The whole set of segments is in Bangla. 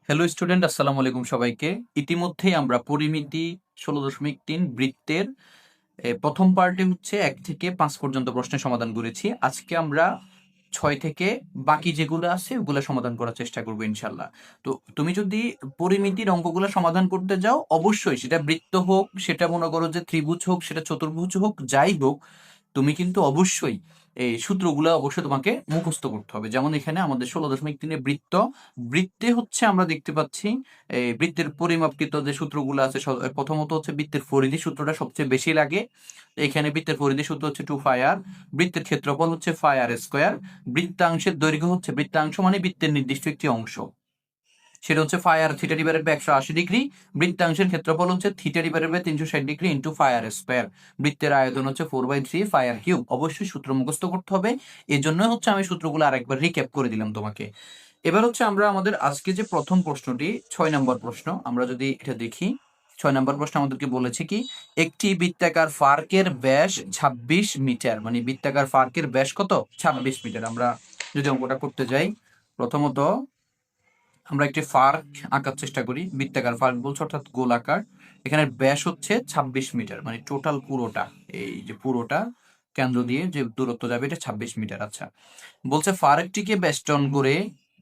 হ্যালো স্টুডেন্ট, আসসালামু আলাইকুম সবাইকে। ইতিমধ্যেই আমরা পরিমিতি 16.3 বৃত্তের প্রথম পার্টে হচ্ছে 1 থেকে 5 পর্যন্ত প্রশ্নের সমাধান করেছি। আজকে আমরা 6 থেকে বাকি যেগুলো আছে ওগুলো সমাধান করার চেষ্টা করবো ইনশাল্লাহ। তো তুমি যদি পরিমিতির অঙ্কগুলো সমাধান করতে যাও, অবশ্যই সেটা বৃত্ত হোক, সেটা মনে করো যে ত্রিভুজ হোক, সেটা চতুর্ভুজ হোক, যাই হোক, তুমি কিন্তু অবশ্যই এই সূত্রগুলো অবশ্যই তোমাকে মুখস্থ করতে হবে। যেমন এখানে আমাদের 16.3 বৃত্ত, বৃত্তে হচ্ছে আমরা দেখতে পাচ্ছি এই বৃত্তের পরিমাপকৃত যে সূত্রগুলো আছে, প্রথমত হচ্ছে বৃত্তের পরিধি সূত্রটা সবচেয়ে বেশি লাগে। এখানে বৃত্তের পরিধি সূত্র হচ্ছে 2πr, বৃত্তের ক্ষেত্রফল হচ্ছে πr স্কোয়ার, বৃত্তাংশের দৈর্ঘ্য হচ্ছে, বৃত্তাংশ মানে বৃত্তের নির্দিষ্ট একটি অংশ, সেটা হচ্ছে pi r theta divided by 180 degree. বৃত্তাংশের ক্ষেত্রফল হচ্ছে theta divided by 360 degree into pi r square. বৃত্তের আয়তন হচ্ছে 4/3 ফায়ার কিউব। অবশ্যই সূত্র মুখস্থ করতে হবে, এই জন্য হচ্ছে আমি সূত্রগুলো আরেকবার রিক্যাপ করে দিলাম তোমাকে। এবার হচ্ছে আমরা আমাদের আজকে যে প্রথম প্রশ্নটি 6 নম্বর প্রশ্ন, আমরা যদি এটা দেখি, 6 নম্বর প্রশ্ন আমাদেরকে বলেছে কি, একটি বৃত্তাকার ফার্কের ব্যাস 26 মিটার, মানে বৃত্তাকার ফার্কের ব্যাস কত, 26 মিটার। আমরা যদি অঙ্কটা করতে যাই, প্রথমত আমরা একটি ফার্ক আঁকার চেষ্টা করি। বৃত্তাকার ফার্ক বলছে অর্থাৎ গোলাকার। এখানে ব্যাস হচ্ছে 26 মিটার, মানে টোটাল পুরোটা, এই যে পুরোটা কেন্দ্র দিয়ে যে দূরত্ব যাবে এটা 26 মিটার। আচ্ছা, বলছে ফার্কটিকে বেষ্টন করে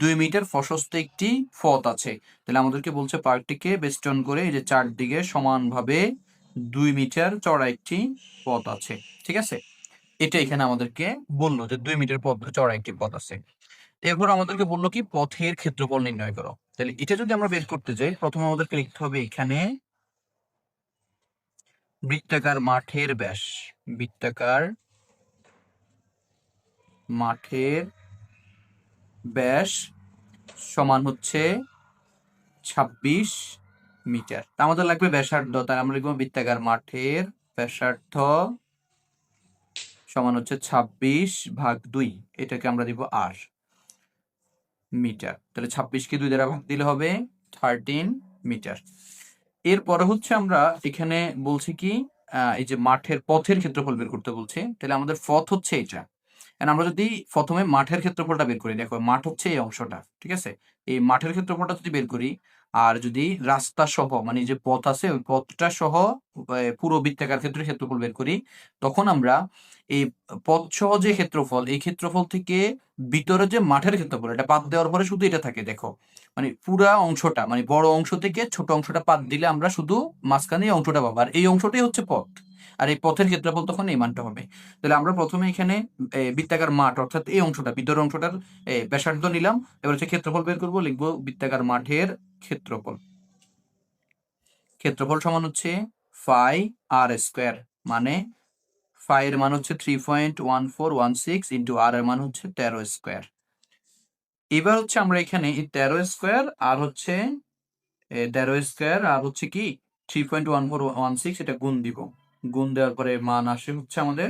2 মিটার প্রশস্ত একটি পথ আছে। তাহলে আমাদেরকে বলছে পার্কটিকে বেষ্টন করে এই যে চারদিকে সমানভাবে 2 মিটার চড়া একটি পথ আছে। ঠিক আছে, এটা এখানে আমাদেরকে বললো যে 2 মিটার পথ চড়া একটি পথ আছে। এরপর আমাদেরকে বললো কি পথের ক্ষেত্রফল নির্ণয় করো। তাহলে এটা যদি আমরা বের করতে যাই, প্রথমে আমাদেরকে লিখতে হবে এখানে বৃত্তাকার মাঠের ব্যাস, বৃত্তাকার মাঠের ব্যাস সমান হচ্ছে 26 মিটার। তা আমাদের লাগবে ব্যাসার্ধ, তাই আমরা লিখবো বৃত্তাকার মাঠের ব্যাসার্ধ সমান হচ্ছে 26/2, এটাকে আমরা দিব আর মিটার। তাহলে 26কে 2 দ্বারা ভাগ দিলে হবে 13 মিটার। এরপরে হচ্ছে আমরা এখানে বলছি কি, এই যে মাঠের পথের ক্ষেত্রফল বের করতে বলছে। তাহলে আমাদের পথ হচ্ছে এটা, আমরা যদি প্রথমে মাঠের ক্ষেত্রফলটা বের করি, দেখো মাঠ হচ্ছে এই অংশটা, ঠিক আছে, এই মাঠের ক্ষেত্রফলটা যদি বের করি, আর যদি রাস্তা সহ মানে যে পথ আছে ওই পথটা সহ পুরো বৃত্তাকার ক্ষেত্রের ক্ষেত্রফল বের করি, তখন আমরা এই পথ সহ যে ক্ষেত্রফল, এই ক্ষেত্রফল থেকে ভিতরে যে মাঠের ক্ষেত্রফল এটা বাদ দেওয়ার পরে শুধু এটা থাকে, দেখো মানে পুরা অংশটা, মানে বড় অংশ থেকে ছোট অংশটা বাদ দিলে আমরা শুধু মাঝখানে এই অংশটা পাবো, আর এই অংশটাই হচ্ছে পথ, আর এই পথের ক্ষেত্রফল তখন এই মানটা হবে। তাহলে আমরা প্রথমে এখানে বৃত্তাকার মাঠ অর্থাৎ এই অংশটা, ভিতরের অংশটার ব্যাসার্ধ নিলাম। এবার হচ্ছে ক্ষেত্রফল বের করবো, লিখবো বৃত্তাকার মাঠের ক্ষেত্রফল। ক্ষেত্রফল সমান হচ্ছে ফাই আর স্কোয়ার, মানে ফাই এর মান হচ্ছে 3.1416 ইন্টু আর এর মান হচ্ছে 13 স্কোয়ার। এবার হচ্ছে আমরা এখানে এই 13 স্কোয়ার আর হচ্ছে 13 স্কোয়ার আর হচ্ছে কি 3.1416 এটা গুণ দিব। গুণ দেওয়ার পরে মান আসে হচ্ছে আমাদের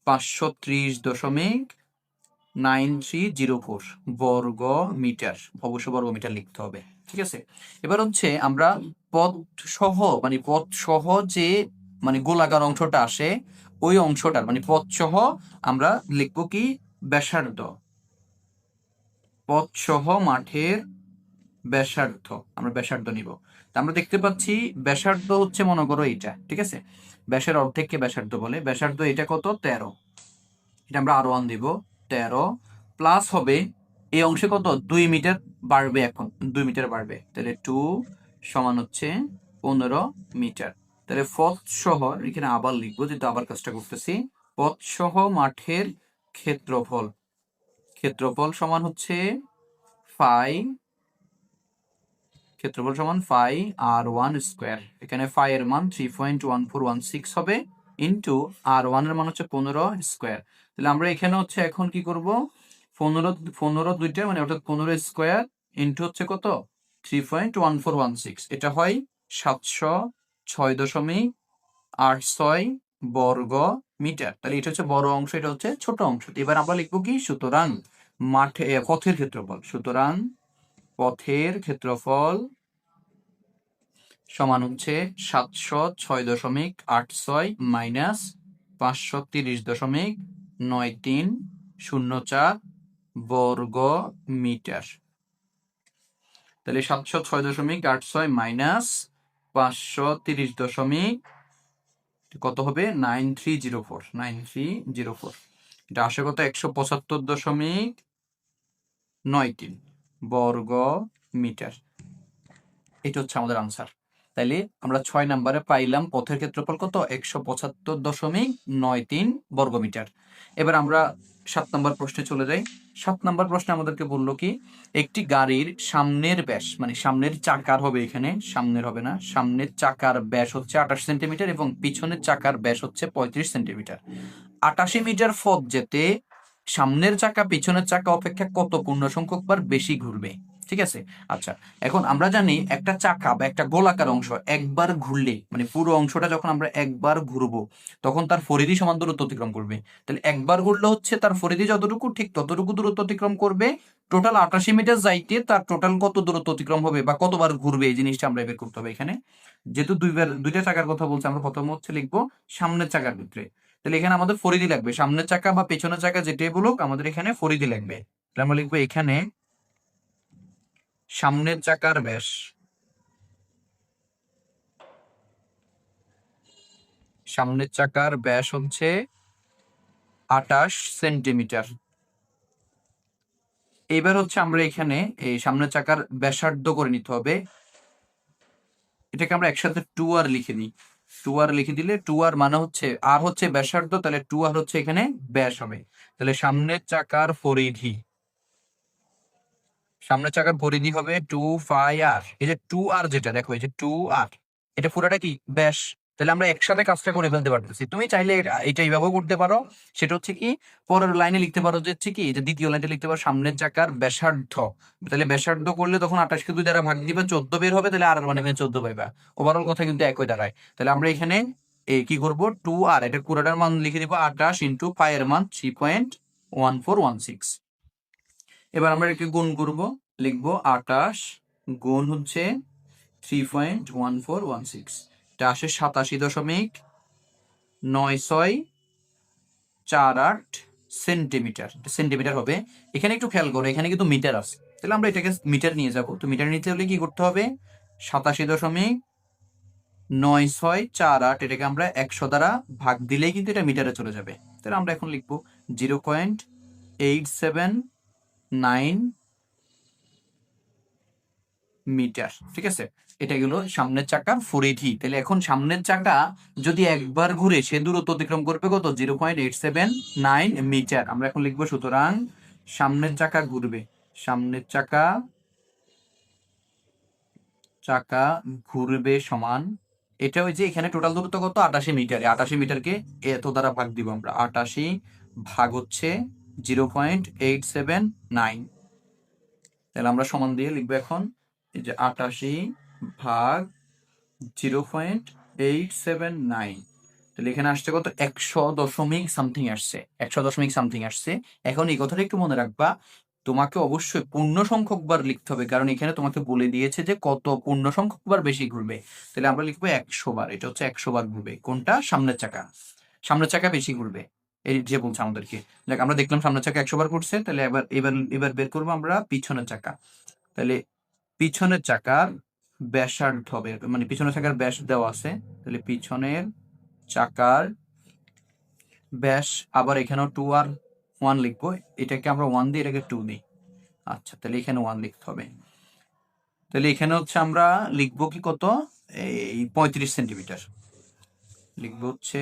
530.9304 বর্গ মিটার। অবশ্য বর্গ মিটার লিখতে হবে, ঠিক আছে। এবার হচ্ছে আমরা পথ সহ, মানে পথ সহ যে মানে গোলাকার অংশটা আসে, ওই অংশটার মানে পথ সহ আমরা লিখবো কি ব্যাসার্ধ। পথ সহ মাঠের ব্যাসার্ধ, আমরা ব্যাসার্ধ নিব। তা আমরা দেখতে পাচ্ছি ব্যাসার্ধ হচ্ছে মনে করো এইটা, ঠিক আছে, ব্যাসের অর্ধেককে ব্যাসার্ধ বলে। ব্যাসার্ধ এটা কত, 13, এটা আমরা আর 1 দিব। 13 প্লাস হবে এই অংশে কত, 2 মিটার বাড়বে, এখন 2 মিটার বাড়বে, তাহলে 2 সমান হচ্ছে 15 মিটার। তাহলে পথ সহ, এখানে আবার লিখবো যেহেতু আবার কাজটা করতেছি, পথ সহ মাঠের ক্ষেত্রফল, ক্ষেত্রফল সমান হচ্ছে ফাই, ক্ষেত্রফল সমান ফাই আর 1 স্কোয়ার। এখানে ফাই এর মান 3.1416 হবে ইন্টু আর 1 এর মান হচ্ছে 15 স্কোয়ার। তাহলে আমরা এখানে হচ্ছে এখন কি করব, 15 দুইটা মানে অর্থাৎ 15 স্কোয়ার ইন্টু হচ্ছে কত 3.1416, এটা হয় 706.86 বর্গ মিটার। তাহলে এটা হচ্ছে বড় অংশ, এটা হচ্ছে ছোট অংশ। এবার আমরা লিখবো কি, সুতরাং মাঠে পথের ক্ষেত্রফল, সুতরাং পথের ক্ষেত্রফল সমান হচ্ছে 706.86 মাইনাস 530.9304 বর্গ মিটার। তাহলে 706.86 মাইনাস 530 কত হবে 9304 এটা আসে কত 175.93 বর্গ মিটার। এটা হচ্ছে আমাদের আনসার। তাইলে আমরা 6 নম্বরে পাইলাম পথের ক্ষেত্রফল কত 175.93 বর্গ মিটার। এবার আমরা 7 নম্বর প্রশ্নে চলে যাই। 7 নম্বর প্রশ্নে আমাদেরকে বললো কি একটি গাড়ির সামনের ব্যাস মানে সামনের চাকার হবে, এখানে সামনের হবে না, সামনের চাকার ব্যাস হচ্ছে 28 সেন্টিমিটার এবং পিছনের চাকার ব্যাস হচ্ছে 35 সেন্টিমিটার। 88 মিটার পথ যেতে সামনের চাকা পিছনের চাকা অপেক্ষা কত পূর্ণ সংখ্যক বার বেশি ঘুরবে। ঠিক আছে, আচ্ছা এখন আমরা জানি একটা চাকা বা একটা গোলাকার অংশ একবার ঘুরলে মানে পুরো অংশটা যখন আমরা একবার ঘুরবো তখন তার পরিধি সমান দূরত্ব অতিক্রম করবে। তাহলে একবার ঘুরলে হচ্ছে তার পরিধি যতটুকু ঠিক ততটুকু দূরত্ব অতিক্রম করবে। টোটাল 88 মিটার যাইতে তার টোটাল কত দূরত্ব অতিক্রম হবে বা কতবার ঘুরবে এই জিনিসটা আমরা বের করতে হবে। এখানে যেহেতু দুইটা চাকার কথা বলছে আমরা প্রথম হচ্ছে লিখবো সামনের চাকার ক্ষেত্রে। তাহলে এখানে আমাদের পরিধি লাগবে, সামনের চাকা বা পেছনের চাকা যেটাই বলুক আমাদের এখানে পরিধি লাগবে। তাহলে আমরা লিখবো এখানে সামনের চাকার ব্যাস, সামনের চাকার ব্যাস হচ্ছে 28 সেন্টিমিটার। এইবার হচ্ছে আমরা এখানে এই সামনের চাকার ব্যাসার্ধ করে নিতে হবে। এটাকে আমরা একসাথে 2r লিখে দিই। 2r লিখে দিলে 2r মানে হচ্ছে আর হচ্ছে ব্যাসার্ধ, তাহলে 2r হচ্ছে এখানে ব্যাস হবে। তাহলে সামনের চাকার পরিধি, সামনের চাকার পরিধি হবে 2πr। এই যে 2r যেটা দেখো এই যে 2r এটা পুরাটা কি ব্যাস। তাহলে আমরা একসাথে কাজটা করে ফেলতে পারতেছি। তুমি চাইলে এটা এইভাবেও করতে পারো, সেটা হচ্ছে কি পরের লাইনে লিখতে পারো যে হচ্ছে কি যে দ্বিতীয় লাইনটা লিখতে পারো সামনের চাকার ব্যাসার্ধ। তাহলে ব্যাসার্ধ করলে তখন 28 কে 2 দ্বারা ভাগ দিবে 14 বের হবে, তাহলে আর মানে 14 পাইবা। ওভারঅল কথা কিন্তু একই দাঁড়ায়। তাহলে আমরা এখানে কি করব 2r এটা পুরাটার মান লিখে দিব 28 ইন্টু পাই এর মান 3.1416। এবার আমরা একে গুণ করব, লিখবো 28 গুণ হচ্ছে 3.1416, এটা আসে 87.9648 সেন্টিমিটার। সেন্টিমিটার হবে। এখানে একটু খেয়াল করো এখানে কিন্তু মিটার আছে, তাহলে আমরা এটাকে মিটার নিয়ে যাব। তো মিটার নিতে হলে কি করতে হবে 87.9648 এটাকে আমরা 100 দ্বারা ভাগ দিলেই কিন্তু এটা মিটারে চলে যাবে। তাহলে আমরা এখন লিখবো 0.879 মিটার। ঠিক আছে, এটা গেল সামনের চাকার পরিধি। তাহলে এখন সামনের চাকা যদি একবার ঘুরে সে দূরত্ব অতিক্রম করবে কত 0.879 মিটার। আমরা এখন লিখবো সুতরাং সামনের চাকা ঘুরবে, সামনের চাকা ঘুরবে সমান এটা ওই যে এখানে টোটাল দূরত্ব কত 88 মিটারে, 88 মিটারকে এত দ্বারা ভাগ দিব আমরা। 88 ভাগ হচ্ছে 0.879। তাহলে আমরা সমান দিয়ে লিখবো এখন এই যে 88 ভাগ 0.879। তাহলে এখানে আসছে কত 100.something আসছে, 100.something আসছে। এখন এই কথাটা একটু মনে রাখবা, তোমাকে অবশ্যই পূর্ণ সংখ্যক বার লিখতে হবে, কারণ এখানে তোমাকে বলে দিয়েছে যে কত পূর্ণ সংখ্যক বার বেশি ঘুরবে। তাহলে আমরা লিখবো 100 বার, এটা হচ্ছে 100 বার ঘুরবে কোনটা সামনের চাকা, সামনের চাকা বেশি ঘুরবে এই যে বলছে আমাদেরকে। দেখ আমরা দেখলাম সামনের চাকা 100 বার ঘুরছে, তাহলে এবার বের করবো আমরা পিছনের চাকা। তাহলে পিছনের চাকার ব্যাসার্ধ হবে মানে পিছনের চাকার ব্যাস দেওয়া আছে, তাহলে পিছনের চাকার ব্যাস আবার এখানেও 2r 1 লিখবো, এটাকে আমরা 1 দিই এটাকে 2 দিই। আচ্ছা তাহলে এখানে 1 লিখতে হবে। তাহলে এখানে হচ্ছে আমরা লিখবো কি কত এই 35 সেন্টিমিটার লিখবো হচ্ছে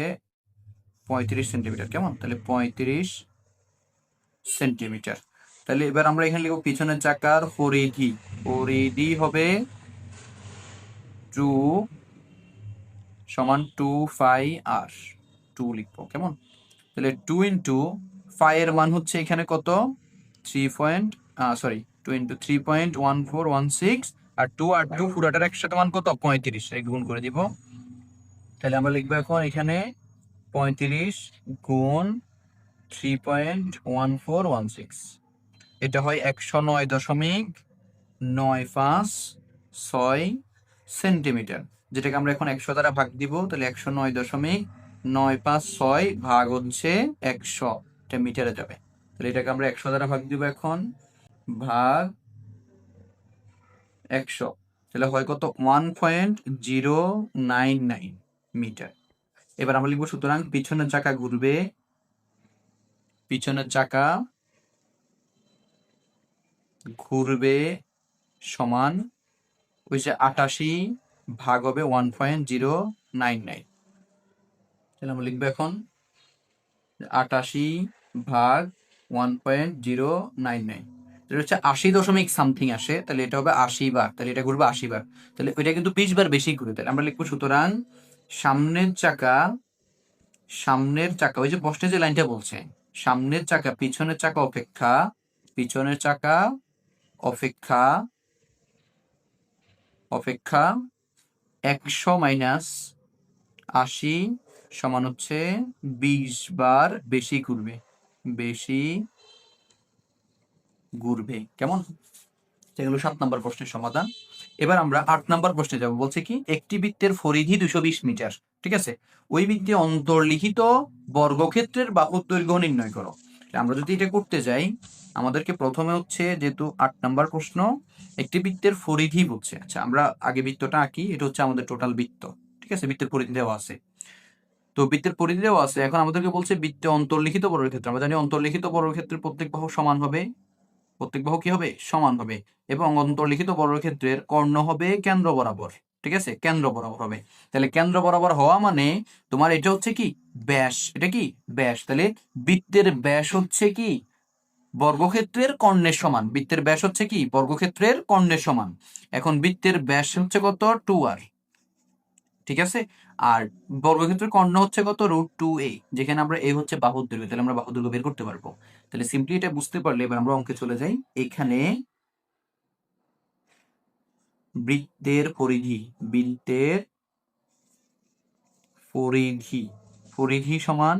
35 সেন্টিমিটার। কেমন, তাহলে 35 সেন্টিমিটার। তাহলে এবার আমরা এখানে লিখবো পিছনের চাকার পরিধি, পরিধি হবে 2 সমান 2πr 2 লিখবো। কেমন, তাহলে 2 ইন্টু পাই এর মান হচ্ছে এখানে কত 2 ইন্টু 3.1416 আর 2 পুরাটার একসাথে মান কত 35, গুণ করে দিব। তাহলে আমরা লিখবো এখন এখানে 35 গুণ 3.1416, এটা হয় 109.956 সেন্টিমিটার, যেটাকে আমরা এখন 100 দ্বারা ভাগ দিব। তাহলে 109.956 ভাগ হচ্ছে 100, এটা মিটারে যাবে। তাহলে এটাকে আমরা 100 দ্বারা ভাগ দিব এখন, ভাগ 100, তাহলে হয় কত 1.099 মিটার। এবার আমরা লিখবো সুতরাং পিছনের চাকা ঘুরবে, পিছনের চাকা ঘুরবে সমান ওই যে 88 ভাগ হবে 1.099। তাহলে আমরা লিখবো এখন 88 ভাগ 1.099, এটা হচ্ছে 80 সামথিং আসে, তাহলে এটা হবে 80 বার, তাহলে এটা ঘুরবে 80 বার, তাহলে ওইটা কিন্তু 20 বার বেশি ঘুরে। তাহলে আমরা লিখবো সুতরাং সামনের চাকা, সামনের চাকা ওই যে প্রশ্নে যে লাইনটা বলছে সামনের চাকা পিছনের চাকা অপেক্ষা, পিছনের চাকা অপেক্ষা অপেক্ষা 100 মাইনাস 80 সমান হচ্ছে 20 বার বেশি ঘুরবে, বেশি ঘুরবে। কেমন? সেগুলো 7 নম্বর প্রশ্নের সমাধান। এবার আমরা 8 নম্বর প্রশ্নে যাব। বলছে কি একটি বৃত্তের পরিধি 220 মিটার, ঠিক আছে, ওই বৃত্তে অন্তর্লিখিত বর্গক্ষেত্রের বাহুর দৈর্ঘ্য নির্ণয় করো। আমরা যদি এটা করতে যাই আমাদেরকে প্রথমে হচ্ছে, যেহেতু 8 নম্বর প্রশ্ন, একটি বৃত্তের পরিধি বলছে। আচ্ছা আমরা আগে বৃত্তটা আঁকি, এটা হচ্ছে আমাদের টোটাল বৃত্ত, ঠিক আছে, বৃত্তের পরিধি দেওয়া আছে। তো বৃত্তের পরিধি দেওয়া আছে, এখন আমাদেরকে বলছে বৃত্তে অন্তর্লিখিত বর্গক্ষেত্র। আমরা জানি অন্তর্লিখিত বর্গক্ষেত্রের প্রত্যেক বাহু সমান হবে, প্রত্যেক বাহু কি হবে সমান হবে, এবং অন্তর্লিখিত বর্গক্ষেত্রের কর্ণ হবে কেন্দ্র বরাবর, ঠিক আছে, কেন্দ্র বরাবর হবে। তাহলে কেন্দ্র বরাবর হওয়া মানে তোমার এটা হচ্ছে কি ব্যাস, এটা কি ব্যাস, তাহলে বৃত্তের ব্যাস হচ্ছে কি বর্গক্ষেত্রের কর্ণের সমান, বৃত্তের ব্যাস হচ্ছে কি বর্গক্ষেত্রের কর্ণের সমান। এখন বৃত্তের ব্যাস হচ্ছে কত 2r, ঠিক আছে, আর বর্গক্ষেত্রের কর্ণ হচ্ছে কত √2a, যেখানে আমরা a হচ্ছে বাহুর দৈর্ঘ্য, তাহলে আমরা বাহুর দৈর্ঘ্য বের করতে পারবো। তাহলে সিম্পলি এটা বুঝতে পারলে এবার আমরা অঙ্কে চলে যাই। এখানে বৃত্তের পরিধি, বৃত্তের পরিধি, পরিধি সমান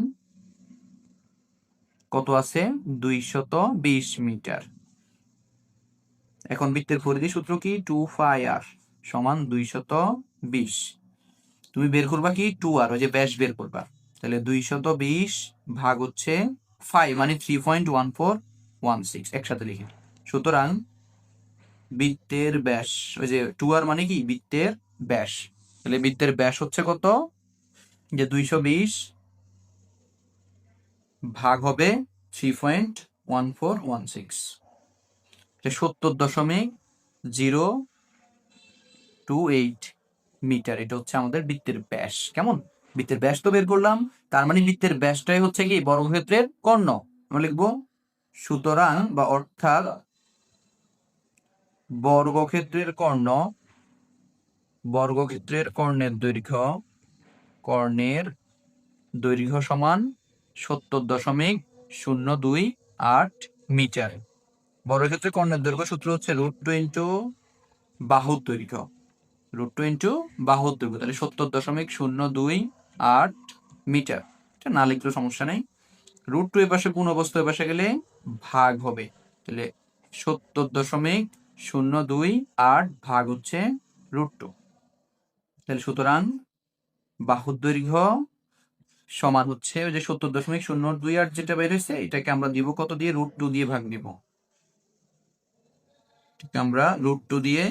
কত আছে 220 মিটার। এখন বৃত্তের পরিধি সূত্র কি 2πr সমান 220, তুমি বের করবা কি 2r, ওই যে ব্যাস বের করবা। তাহলে 220 ভাগ হচ্ছে 5 মানে 3.1416, একসাথে লিখি। সুতরাং বৃত্তের ব্যাস, ওই যে 2r মানে কি বৃত্তের ব্যাস, তাহলে বৃত্তের ব্যাস হচ্ছে কত যে 220 ভাগ হবে 3.1416, 70.028 মিটার। এটা হচ্ছে আমাদের বৃত্তের ব্যাস। কেমন? বৃত্তের ব্যাস তো বের করলাম, তার মানে বৃত্তের ব্যাসটাই হচ্ছে কি বর্গক্ষেত্রের কর্ণ। আমরা লিখবো সুতরাং বা অর্থাৎ বর্গক্ষেত্রের কর্ণ, বর্গক্ষেত্রের কর্ণের দৈর্ঘ্য, কর্ণের দৈর্ঘ্য সমান 70.028 মিটার। বর্গক্ষেত্রের কর্ণের দৈর্ঘ্য সূত্র হচ্ছে √2 ইন্টু বাহুর দৈর্ঘ্য, √2 ইন্টু বাহুর দৈর্ঘ্য, তাহলে 70.028 মিটার। এটা না লিখলেও সমস্যা নেই, √2 এর পাশে গুণ অবস্থা এর পাশে গেলে ভাগ হবে, তাহলে 70.028 ভাগ হচ্ছে √2। তাহলে সুতরাং বাহুর দৈর্ঘ্য সমান হচ্ছে ওই যে 70.028 যেটা বের হয়েছে, এটাকে আমরা দিব কত দিয়ে √2 দিয়ে ভাগ দিব, আমরা √2 দিয়ে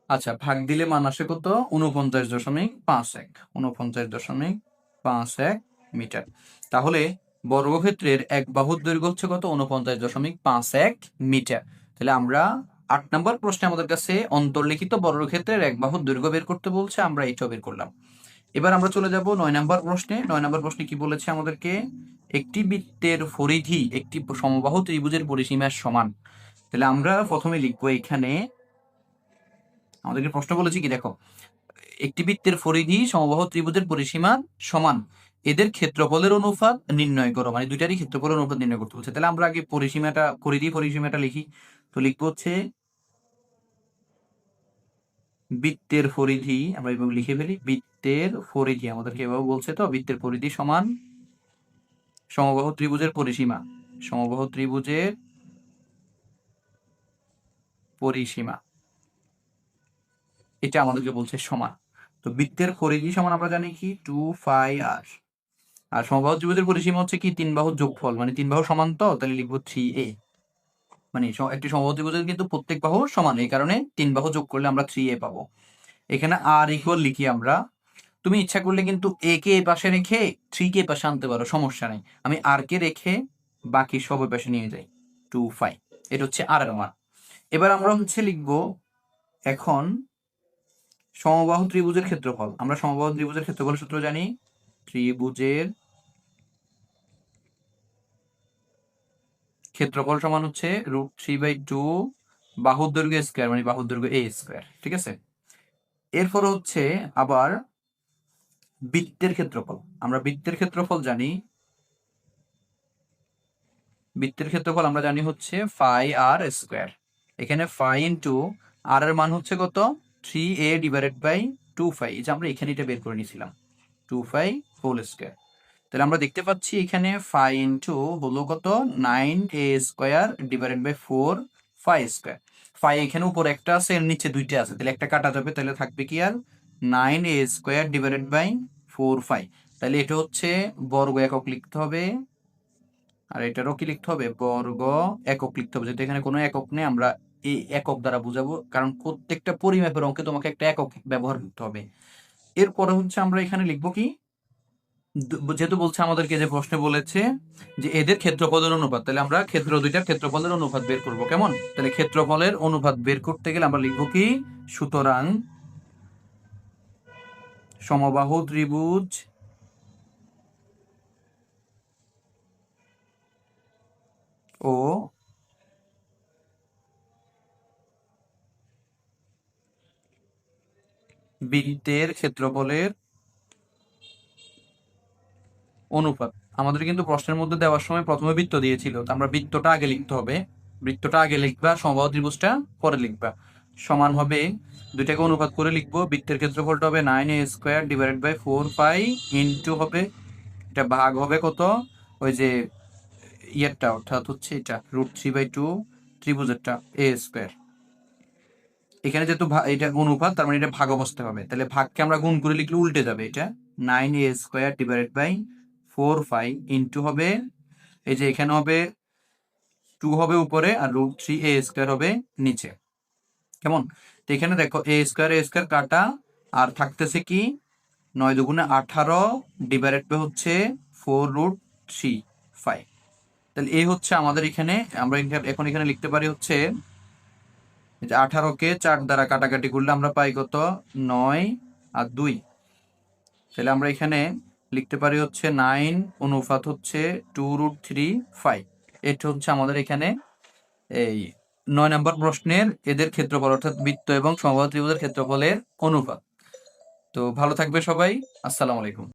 আচ্ছা ভাগ দিলে মান আসে কত 49.51, 49.51 মিটার। তাহলে বর্গক্ষেত্রের এক বাহুর দৈর্ঘ্য হচ্ছে কত 49.51 মিটার। তাহলে আমরা 8 নম্বর প্রশ্নে আমাদের কাছে অন্তর্লিখিত বর্গক্ষেত্রের এক বাহুর দৈর্ঘ্য বের করতে বলছে, আমরা এইটাও বের করলাম। এবার আমরা চলে যাব 9 নম্বর প্রশ্নে। 9 নম্বর প্রশ্নে কি বলেছে আমাদেরকে, একটি বৃত্তের পরিধি একটি সমবাহু ত্রিভুজের পরিসীমার সমান। তাহলে আমরা প্রথমে লিখবো এখানে আমাদেরকে প্রশ্ন বলেছি কি দেখো, একটি বৃত্তের পরিধি সমবাহু ত্রিভুজের পরিসীমা সমান, এদের ক্ষেত্রফলের অনুপাত নির্ণয় করো, মানে দুইটারই ক্ষেত্রফলের অনুপাত নির্ণয় করতে বলছে। তাহলে আমরা আগে পরিসীমাটা পরিসীমাটা লিখি। তো লিখবো হচ্ছে বৃত্তের পরিধি, আমরা এইভাবে লিখে ফেলি, বৃত্তের পরিধি আমাদেরকে এভাবে বলছে, তো বৃত্তের পরিধি সমান সমবাহু ত্রিভুজের পরিসীমা, সমবাহু ত্রিভুজের পরিসীমা। এটা আমাদেরকে বলছে সমান। তো বৃত্তের পরিধি সমান আমরা জানি কি 2πr। আর সমবাহু ত্রিভুজের পরিসীমা হচ্ছে কি 3 বাহুর যোগফল, মানে 3 বাহু সমান, তো তাহলে লিখবো 3a। মানে একটি সমবাহু ত্রিভুজের কিন্তু প্রত্যেক বাহু সমান, এই কারণে 3 বাহু যোগ করলে আমরা 3a পাবো। এখানে আর ইকুয়াল লিখি আমরা। তুমি ইচ্ছা করলে কিন্তু এ কে এই পাশে রেখে 3 কে পাশে আনতে পারো, সমস্যা নেই। আমি আর কে রেখে বাকি সব ওই পাশে নিয়ে যাই, 2π। এটা হচ্ছে আর এর মান। এবার আমরা হচ্ছে লিখবো এখন সমবাহু ত্রিভুজের ক্ষেত্রফল। আমরা সমবাহু ত্রিভুজের ক্ষেত্রফল সূত্র জানি, ত্রিভুজের ক্ষেত্রফল সমান হচ্ছে √3/2 বাহুর দৈর্ঘ্য স্কয়ার, মানে বাহুর দৈর্ঘ্য a স্কয়ার। ঠিক আছে, এরপর হচ্ছে আবার বৃত্তের ক্ষেত্রফল। আমরা বৃত্তের ক্ষেত্রফল জানি, বৃত্তের ক্ষেত্রফল আমরা জানি হচ্ছে πr স্কয়ার। এখানে π ইন্টু আর এর মান হচ্ছে কত, 3a/2π। এই যে আমরা এখানে এটা বের করে নিয়েছিলাম, 2π হোল স্কয়ার। তাহলে আমরা দেখতে পাচ্ছি এখানে 5 ইন্টু হলো কত, 9a²/4π স্কয়ার। 5 এখানে উপরে একটা আছে, এর নিচে দুইটা আছে, তাহলে একটা কাটা যাবে, তাহলে থাকবে কি আর 9a²/4π। তাহলে এটা হচ্ছে বর্গ একক লিখতে হবে, আর এটারও কি লিখতে হবে, বর্গ একক লিখতে হবে। যেহেতু এখানে কোনো একক নেই, আমরা এই একক দ্বারা বুঝাবো, কারণ প্রত্যেকটা পরিমাপের অঙ্কে তোমাকে একটা একক ব্যবহার করতে হবে। এরপরে হচ্ছে আমরা এখানে লিখবো কি, যেহেতু বলছে আমাদেরকে, যে প্রশ্নে বলেছে যে এদের ক্ষেত্রফলের অনুপাত, তাহলে আমরা দুইটার ক্ষেত্রফলের অনুপাত বের করব। কেমন, তাহলে ক্ষেত্রফলের অনুপাত বের করতে গেলে আমরা লিখবো কি, সুতরাং সমবাহু ত্রিভুজ ও বৃত্তের ক্ষেত্রফলের অনুপাত। আমাদের কিন্তু প্রশ্নের মধ্যে দেওয়ার সময় প্রথমে বৃত্ত দিয়েছিল, তো আমরা বৃত্তটা আগে লিখতে হবে, বৃত্তটা আগে লিখবা, সমবাহু ত্রিভুজটা পরে লিখবা। সমান হবে, দুইটাকে অনুপাত করে লিখবো। বৃত্তের ক্ষেত্রফলটা হবে 9a²/4π ইন্টু হবে, এটা ভাগ হবে কত, ওই যে ইয়েরটা, অর্থাৎ হচ্ছে এটা √3/2 ত্রিভুজেরটা a²। এখানে যেহেতু এটা অনুপাত, তার মানে এটা ভাগ অবস্থায় হবে, তাহলে ভাগকে আমরা গুণ করে লিখলে উল্টে যাবে, এটা 9a²/4π ইন্টু হবে, এই যে এখানে হবে 2 হবে উপরে, আর √3a² হবে নিচে। কেমন, তো এখানে দেখো a² কাটা, আর থাকতেছে কি 9 দুগুণে 18 ডিভাইডেড বাই হচ্ছে 4√3π। তাহলে এই হচ্ছে আমাদের এখানে, আমরা এখন এখানে লিখতে পারি হচ্ছে, 18কে 4 দ্বারা কাটাকাটি করলে আমরা পাই কত, 9 আর 2। তাহলে আমরা এখানে লিখতে পারি হচ্ছে 9 অনুপাত হচ্ছে 2√3π। এটা হচ্ছে আমাদের এখানে এই 9 নম্বর প্রশ্নের এদের ক্ষেত্রফল, অর্থাৎ বৃত্ত এবং সমবাহু ত্রিভুজের ক্ষেত্রফলের অনুপাত। তো ভালো থাকবে সবাই, আসসালামু আলাইকুম।